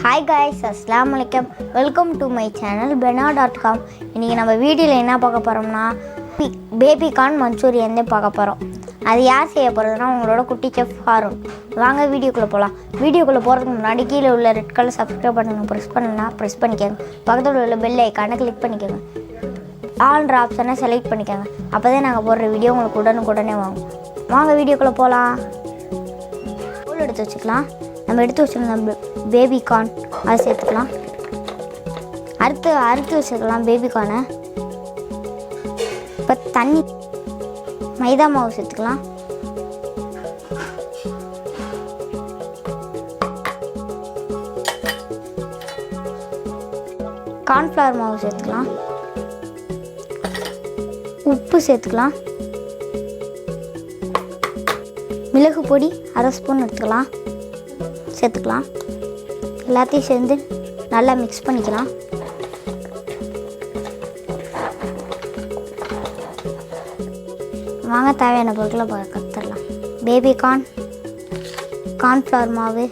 Hi guys, Assalamualaikum. Welcome to my channel bena.com. இன்னைக்கு நம்ம வீடியோல என்ன பார்க்க போறோம்னா பேபி கார்ன் மஞ்சூரியன் தான் பார்க்க போறோம். அது யார் செய்ய போறதுன்னா உங்களோட குட்டி செஃப் ஹாரூன். வாங்க வீடியோக்குள்ள போலாம். வீடியோக்குள்ள போறதுக்கு முன்னாடி கீழ உள்ள ரெட் கலர் சப்ஸ்கிரைப் பட்டனை பிரஸ் பண்ணிக்கங்க. பக்கத்துல உள்ள பெல் ஐகானை கிளிக் பண்ணிக்கங்க. ஆல்ன்ற ஆப்ஷனை செலக்ட் பண்ணிக்கங்க. அப்பதான் நாங்க போடுற வீடியோ உங்களுக்கு உடனுக்குடனே வரும். வாங்க வீடியோக்குள்ள போலாம். பவுல் எடுத்து வச்சுக்கலாம். நம்ம எடுத்து வச்சுருந்த பேபி கார்ன் அதை சேர்த்துக்கலாம். அறுத்து வச்சுக்கலாம் பேபி கார்னை. இப்போ தண்ணி மைதா மாவு சேர்த்துக்கலாம். கார்ன்ஃப்ளவர் மாவு சேர்த்துக்கலாம். உப்பு சேர்த்துக்கலாம். மிளகு பொடி 1/2 ஸ்பூன் எடுத்துக்கலாம் சேர்த்துக்கலாம். எல்லாத்தையும் சேர்ந்து நல்லா மிக்ஸ் பண்ணிக்கலாம். வாங்க தேவையான பொருட்களை கற்றுடலாம். பேபி கார்ன், கார்ன்ஃப்ளவர் மாவு,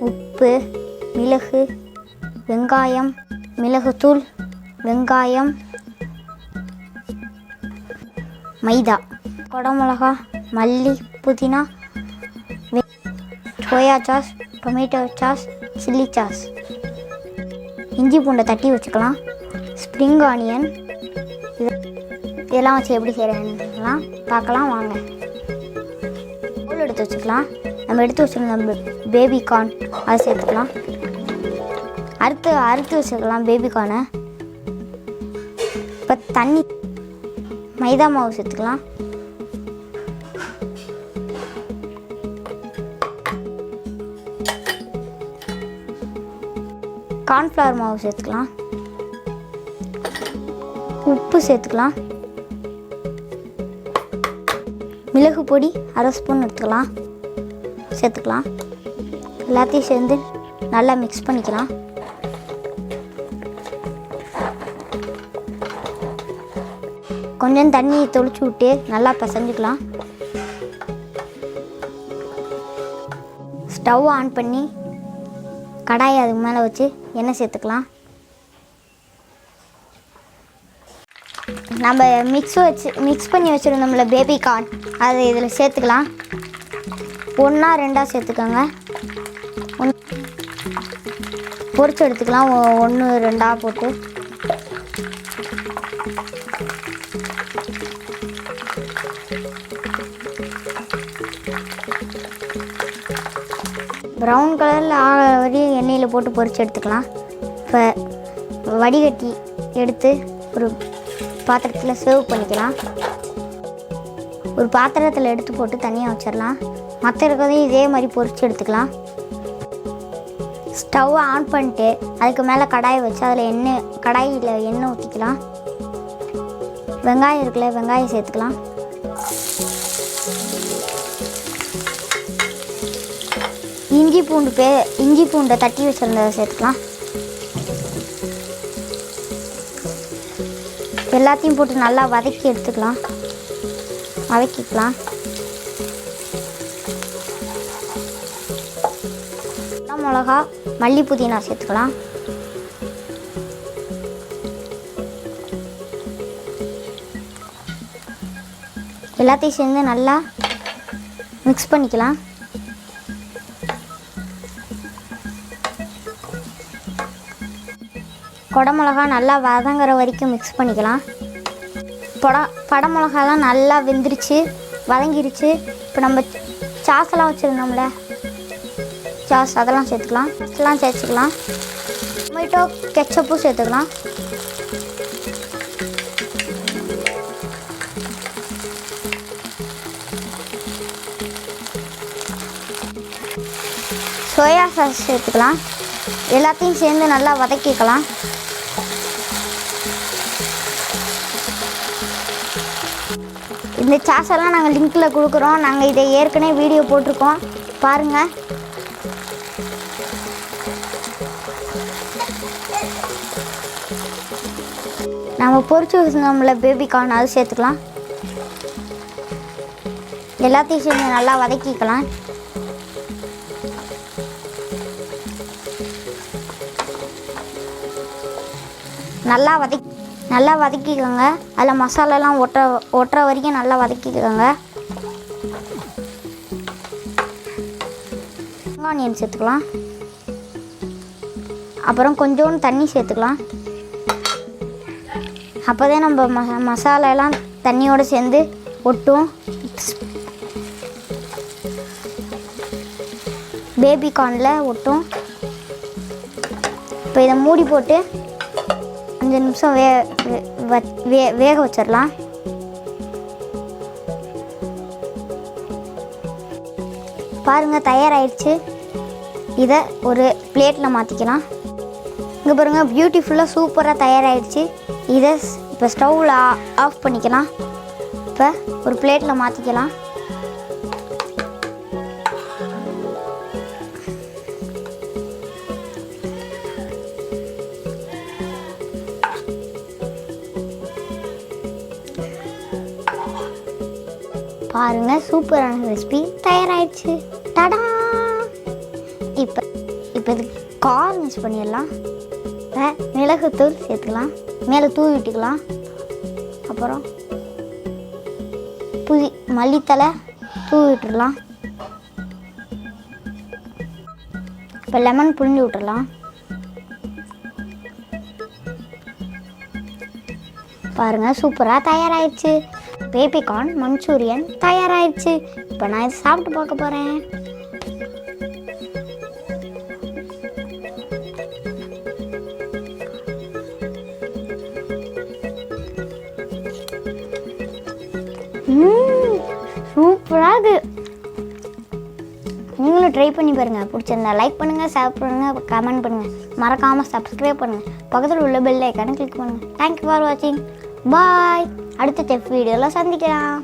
உப்பு, மிளகு, வெங்காயம், மிளகுத்தூள், வெங்காயம், மைதா, குடமிளகா, மல்லி, புதினா, soya sauce, tomato sauce, chilli sauce, இஞ்சி பூண்டை தட்டி வச்சுக்கலாம். ஸ்ப்ரிங் ஆனியன், இதெல்லாம் வச்சு எப்படி செய்யலாம் பார்க்கலாம் வாங்க. பவுல் எடுத்து வச்சுக்கலாம். நம்ம எடுத்து வச்சுருந்த பேபி கார்ன் அதை சேர்த்துக்கலாம். அறுத்து வச்சுக்கலாம் பேபி கார்னை. இப்போ தண்ணி மைதா மாவு சேர்த்துக்கலாம். கார்ன்ஃப்ளவர் மாவு சேர்த்துக்கலாம். உப்பு சேர்த்துக்கலாம். மிளகு பொடி 1/2 ஸ்பூன் எடுத்துக்கலாம் சேர்த்துக்கலாம். எல்லாத்தையும் சேர்ந்து நல்லா மிக்ஸ் பண்ணிக்கலாம். கொஞ்சம் தண்ணியை தொளிச்சு விட்டு நல்லா பிசைஞ்சுக்கலாம். ஸ்டவ் ஆன் பண்ணி கடாயை அதுக்கு மேலே வச்சு எண்ணெய் சேர்த்துக்கலாம். நம்ம மிக்ஸ் பண்ணி வச்சுருந்தோம்ல பேபி கார்ன் அதை இதில் சேர்த்துக்கலாம். 1 2 சேர்த்துக்கோங்க. பொரிச்சு எடுத்துக்கலாம். 1 2 போட்டு ப்ரௌன் கலரில் ஆகிற வரையும் எண்ணெயில் போட்டு பொரிச்சு எடுத்துக்கலாம். இப்போ வடிகட்டி எடுத்து ஒரு பாத்திரத்தில் சர்வ் பண்ணிக்கலாம். ஒரு பாத்திரத்தில் எடுத்து போட்டு தனியாக வச்சிடலாம். மற்ற இருக்கிறதையும் இதே மாதிரி பொரிச்சு எடுத்துக்கலாம். ஸ்டவ்வை ஆன் பண்ணிட்டு அதுக்கு மேலே கடாயை வச்சு அதில் கடாயில் எண்ணெய் ஊற்றிக்கலாம். வெங்காயம் இருக்குல்ல, வெங்காயம் சேர்த்துக்கலாம். இஞ்சி பூண்டை தட்டி வச்சுருந்ததை சேர்த்துக்கலாம். எல்லாத்தையும் போட்டு நல்லா வதக்கிக்கலாம். மிளகா, மல்லி, புதினா சேர்த்துக்கலாம். எல்லாத்தையும் சேர்ந்து நல்லா மிக்ஸ் பண்ணிக்கலாம். குடமிளகா நல்லா வதங்குற வரைக்கும் மிக்ஸ் பண்ணிக்கலாம். படமிளகாலாம் நல்லா வெந்துருச்சு, வதங்கிருச்சு. இப்போ நம்ம சாஸெல்லாம் வச்சுருந்தோம்ல, சாஸ் அதெல்லாம் சேர்த்துக்கலாம். டொமேட்டோ கெச்சப்பும் சேர்த்துக்கலாம். சோயா சாஸ் சேர்த்துக்கலாம். எல்லாத்தையும் சேர்ந்து நல்லா வதக்கிக்கலாம். இந்த சாஸெல்லாம் நாங்கள் லிங்க்கில் கொடுக்குறோம். நாங்கள் இதை ஏற்கனவே வீடியோ போட்டிருக்கோம், பாருங்கள். நம்ம பொரிச்சு வச்சுருந்தோம்ல பேபி கார்ன் அது சேர்த்துக்கலாம். எல்லாத்தையும் சேர்ந்து நல்லா வதக்கிக்கலாம். நல்லா வதக்கிக்கோங்க. அதில் மசாலாலாம் ஒட்டுற வரைக்கும் நல்லா வதக்கிக்கோங்க. ஆனியன் சேர்த்துக்கலாம். அப்புறம் கொஞ்சோண்டு தண்ணி சேர்த்துக்கலாம். அப்போ தான் நம்ம மசாலாலாம் தண்ணியோடு சேர்ந்து ஒட்டும். பேபி கார்னில் ஒட்டும். இப்போ இதை மூடி போட்டு 5 நிமிஷம் வேக வச்சிடலாம். பாருங்கள், தயாராகிடுச்சு. இதை ஒரு பிளேட்டில் மாற்றிக்கலாம். இங்கே பாருங்கள், பியூட்டிஃபுல்லாக சூப்பராக தயாராகிடுச்சு. இதை இப்போ ஸ்டவ்வில் ஆஃப் பண்ணிக்கலாம். இப்போ ஒரு பிளேட்டில் மாற்றிக்கலாம். பாருங்கள், சூப்பரான ரெசிபி தயாராகிடுச்சு. டடா! இப்போ இதுக்கு கார்னிஷ் பண்ணிடலாம். மிளகுத்தூள் சேர்த்துக்கலாம். மேலே தூவி விட்டுக்கலாம். அப்புறம் மல்லித்தலை தூவி விட்டுடலாம். இப்போ லெமன் புழிஞ்சு விட்டுடலாம். பாருங்கள், சூப்பராக தயாராகிடுச்சு. பேபி கார்ன் மஞ்சூரியன் தயாராகிடுச்சு. இப்போ நான் இதை சாப்பிட்டு பார்க்க போகிறேன். சூப்பராக இருக்குது. நீங்களும் ட்ரை பண்ணி பாருங்கள். பிடிச்சிருந்தா லைக் பண்ணுங்கள், ஷேர் பண்ணுங்கள், கமெண்ட் பண்ணுங்கள். மறக்காமல் சப்ஸ்கிரைப் பண்ணுங்கள். பக்கத்தில் உள்ள பெல் ஐக்கானை கிளிக் பண்ணுங்கள். தேங்க்யூ ஃபார் வாட்சிங். பாய். அடுத்த செஃப் வீடியோவில் சந்திக்கலாம்.